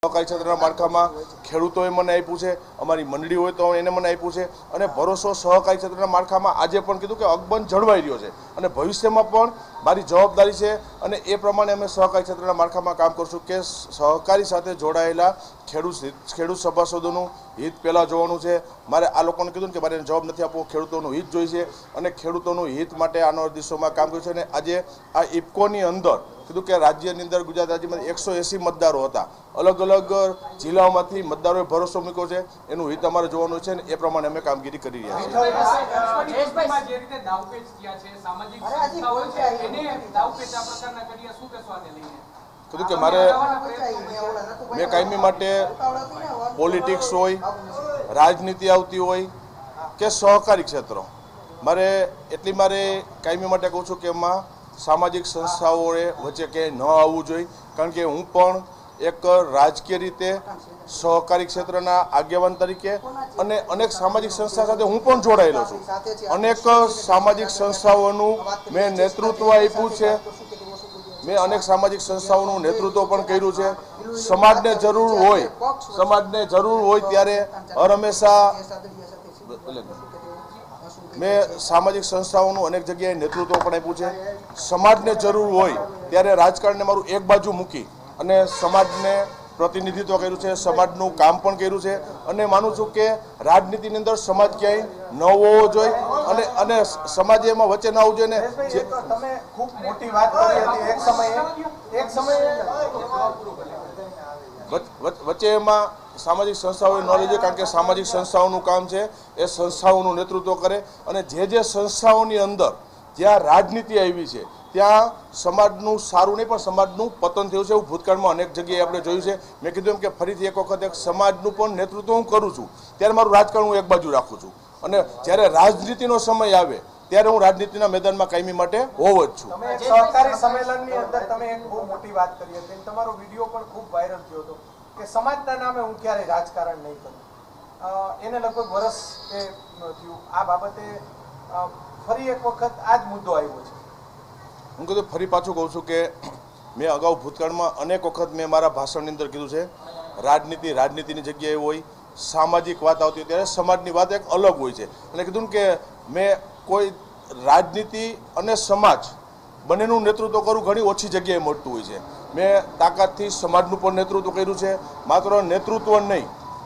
सहकारी क्षेत्रना माळखामां खेडूतोए मने आप्युं छे, अमारी मंडળી होय तो एने मने आप्युं छे अने भरोसो सहकारी क्षेत्रना माळखामां आजे पण कीधुं के अकबंध जळवाई रह्यो छे अने भविष्यमां पण मारी जवाबदारी छे अने ए प्रमाणे अमे सहकारी क्षेत्रना माळखामां काम करशुं के सहकारी साथे जोडायेला खेडूत सभासदोनुं हित पहेला जोवानुं छे। मारे आ लोकोने कीधुं के मारे जवाब नथी आपवो, खेडूतोनुं हित जोईशे अने खेडूतोनुं हित माटे आनो दिवसोमां काम कर्युं छे। अने आजे आ इफकोनी अंदर कीधुं के राज्यनी अंदर गुजरात राज्यमां 180 मतदारो हता, अलग अलग जिल्लाओमांथी मतदारोए भरोસો मूक्यो छे, एनुं हित अमारे जोवानुं छे ने ए प्रमाणे अमे कामगीरी करी रह्या छीए। कीधुं के मारे मैं कायमी माटे पॉलिटिक्स होय, राजनीति आवती होय के सहकारी क्षेत्र मारे एटली मारे कायमी माटे कहूं छुं के एमां सामाजिक संस्थाओए वच्चे क्यांय न आववुं जोईए, कारण के हूँ पण एक राजकीय रीते सहकारी क्षेत्रना आगेवान तरीके अने अनेक सामाजिक संस्था साथे हूँ पण जोडायेलो छुं। अनेक सामाजिक संस्थाओनुं मैं नेतृत्व आप्युं छे, मैं अनेक सामाजिक संस्थाओनुं नेतृत्व पण कर्युं छे। समाजने जरूर होय त्यारे हर हमेशा मैं सामाजिक संस्थाओनुं अनेक जग्याए नेतृत्व पण आप्युं छे। समाजने जरूर होय त्यारे राजकारणने मारुं एक बाजू मूकी अने समाजने प्रतिनिधित्व कर्युं छे, समाजनुं काम पण कर्युं छे अने मानुं छुं के राजनीतिनी अंदर समाज क्यांय न होवो जोईए अने अने समाज एमां वच्चे न आववुं जोईए ने तमे खूब मोटी वात करी हती। एक समय वच्चे एमां सामाजिक संस्थाओं न लेजो, कारण के सामाजिक संस्थाओं काम है ए संस्थाओं नेतृत्व करे अने जे संस्थाओं अंदर ज्यां राजनीति आई है त्या समाजनुं सारूं नहीं पण समाजनुं पतन थयुं छे। भूतकाळमां अनेक जग्याए आपणे जोयुं छे। मैं कीधुं एम के फरीथी एक वखत एक समाजनुं पण नेतृत्व हूँ करूँ छूं त्यारे मारुं राजकारण हूँ एक बाजू राखुं छूं अने ज्यारे राजनीतिनो समय आवे त्यारे हूँ राजनीतिना मैदानमां कायमी माटे होव ज छुं। तमे सहकारी संमेलननी अंदर तमे एक खूब मोटी वात करी हती, तमारो विडियो पण खूब वायरल थयो हतो के समाजना नामे हूँ क्यारे राजकारण नहीं करूं। एने लगभग वर्ष के थयुं। आ बाबते फरी एक वखत आज मुद्दो आव्यो छे। हूँ कीधुं फरी पाछुं कहूं छुं के मैं अगाऊ भूतकाळमां अनेक वखत मैं मारा भाषणनी अंदर कीधुं छे राजनीतिनी जग्याए होय सामाजिक वात आवती त्यारे समाजनी वात एक अलग होय छे अने कीधुं के मैं कोई राजनीति अने समाज बनेनुं नेतृत्व करूं घणी ओછી जग्याए મળતું હોય છે। मैं ताकतथी समाजनुं पण नेतृत्व कर्युं छे, मात्र नेतृत्व नहीं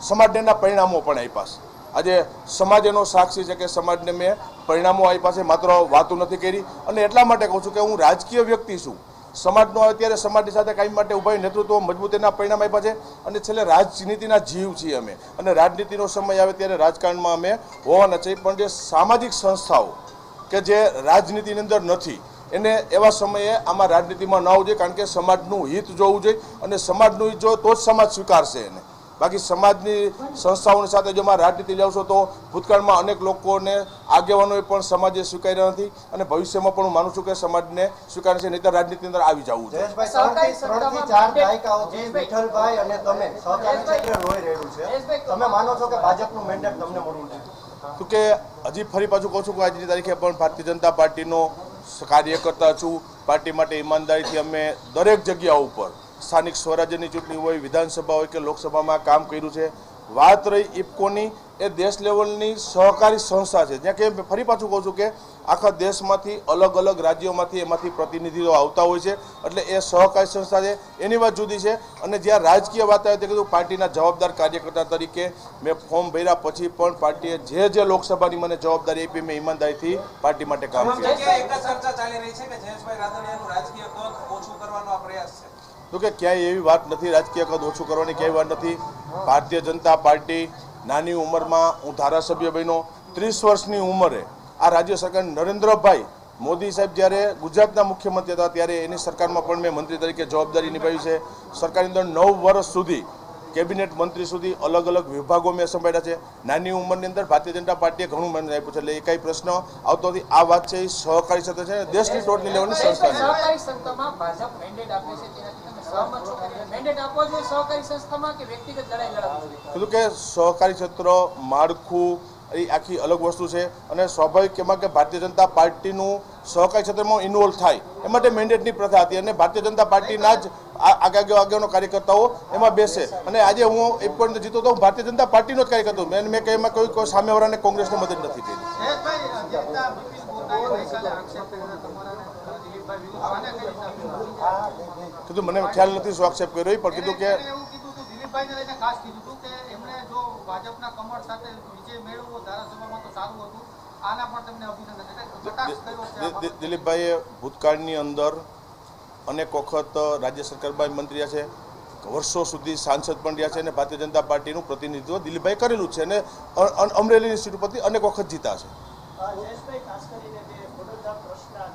समाजना परिणामों पण आप्या छे। આજે સમાજ એનો સાક્ષી છે કે સમાજને મેં પરિણામો આપ્યા છે, માત્ર વાતો નથી કરી અને એટલા માટે કહું છું કે હું રાજકીય વ્યક્તિ છું। સમાજનો અત્યારે સમાજની સાથે કાયમ માટે ઉભા નેતૃત્વ મજબૂત એના પરિણામ આપ્યા છે અને છેલ્લે રાજનીતિના જીવ છીએ અમે અને રાજનીતિનો સમય આવે ત્યારે રાજકારણમાં અમે હોવાના છીએ, પણ જે સામાજિક સંસ્થાઓ કે જે રાજનીતિની અંદર નથી એને એવા સમયે આમાં રાજનીતિમાં ન આવવું જોઈએ, કારણ કે સમાજનું હિત જોવું જોઈએ અને સમાજનું હિત જો તો જ સમાજ સ્વીકારશે એને। बाकी समाजनी संस्थाओं साथे जो राजनीति जाओ तो भूतकाळमां अनेक लोकोने आगेवानोए पण समाजे स्वीकार्या नथी अने भविष्यमां पण मानुं छुं के समाजने स्वीकारशे, नहीतर राजनीति अंदर आवी जावुं जोईए। जयेशभाई 3 થી 4 દાયકાઓથી વિઠ્ઠલભાઈ અને તમે સહકારી ક્ષેત્રે રોઈ રહ્યું છે, તમે માનો છો કે ભાજપનું મેન્ડેટ તમને મળવું જોઈએ? તો કે હજી ફરી પાછું કહું છું કે આજની તારીખે પણ ભારતીય જનતા પાર્ટીનો કાર્યકર્તા છું। પાર્ટી માટે ઈમાનદારીથી અમે દરેક જગ્યાઓ ઉપર स्थानिक स्वराज्यनी चूंटणी होय, विधानसभा होय के लोकसभा में काम कर्युं छे। वात रही इफकोनी ए देश लेवलनी सहकारी संस्था है, ज्यां के फरी पाछुं कहूं छुं के आखा देशमांथी अलग अलग राज्योमांथी एमांथी प्रतिनिधिओ आवता होय छे, एटले ए सहकारी संस्था है एनी वात जुदी छे। अने ज्यां राजकीय वात आवे ते कीधुं पार्टीना जवाबदार कार्यकर्ता तरीके मैं फॉर्म भर्या पछी पण पार्टीए जे लोकसभानी मने जवाबदारी आपी मैं ईमानदारीथी पार्टी माटे काम कर्युं। एक चर्चा चाली रही है कि जयेशभाई रादडियानुं राजकीय कद ओछुं करवानो आ प्रयास छे। तो कि क्या एवी बात नहीं, राजकीय कद ओछું करवानी क्या बात नहीं। भारतीय जनता पार्टी नानी उमर में हूँ धारासभ्य बन्यो, 30 वर्षनी उमरे आ राज्य सरकार नरेन्द्रभाई मोदी साहेब ज्यारे गुजरातना मुख्यमंत्री था त्यारे एनी सरकारमां पण मैं मंत्री तरीके जवाबदारी निभावी छे। सरकारनी अंदर 9 वर्ष सुधी केबिनेट मंत्री सुधी अलग अलग विभागों में संभाळ्या छे। नानी उमरनी अंदर भारतीय जनता पार्टीए घणुं मन आप्युं छे, એટલે એકાઈ પ્રશ્ન આવતો નથી। આ વાત છે સહકારી ક્ષેત્ર છે, દેશની ટોચની લેવલની સંસ્થા છે। સહકારી સંસ્થામાં ભાજપ મેન્ડેટ આપે છે, તેનાથી તમે સહમત છો? મેન્ડેટ આપવો જોઈએ સહકારી સંસ્થામાં કે વ્યક્તિગત લડાઈ લડવી જોઈએ? કીધું કે સહકારી ક્ષેત્ર માળખું એ આખી અલગ વસ્તુ છે અને સ્વાભાવિક એમાં કે ભારતીય જનતા પાર્ટીનું સહકારી ક્ષેત્રમાં ઇન્વોલ્વ થાય એ માટે મેન્ડેટની પ્રથા હતી અને ભારતીય જનતા પાર્ટીના જ આગળનો કાર્યકર્તાઓ એમાં બેસે અને આજે હું એક પોઈન્ટ જીતો તો હું ભારતીય જનતા પાર્ટીનો જ કાર્યકર્તો મેં કંઈ એમાં કોઈ સામેવાળાને કોંગ્રેસને મદદ નથી કરી. કીધું મને ખ્યાલ નથી શું આક્ષેપ કર્યો પણ કીધું કે દિલીપભાઈને લઈને ખાસ કીધું હતું કે એમણે જો ભાજપના કમળ સાથે વિજય મેળવવો ધારાસભામાં તો સારું હતું, આના પણ તમને અભિનંદન. કટાક્ષ કર્યો છે દિલીપભાઈએ ભૂતકાળની અંદર અનેક વખત રાજ્ય સરકારમાં મંત્રી રહ્યા છે, વર્ષો સુધી સાંસદ પણ રહ્યા છે અને ભારતીય જનતા પાર્ટીનું પ્રતિનિધિત્વ દિલીપભાઈ કરેલું છે અને અમરેલીની સીટ ઉપરથી અનેક વખત જીતા છે. જયેશભાઈ, ખાસ કરીને જે ફોટોગ્રાફ ટ્રસ્ટના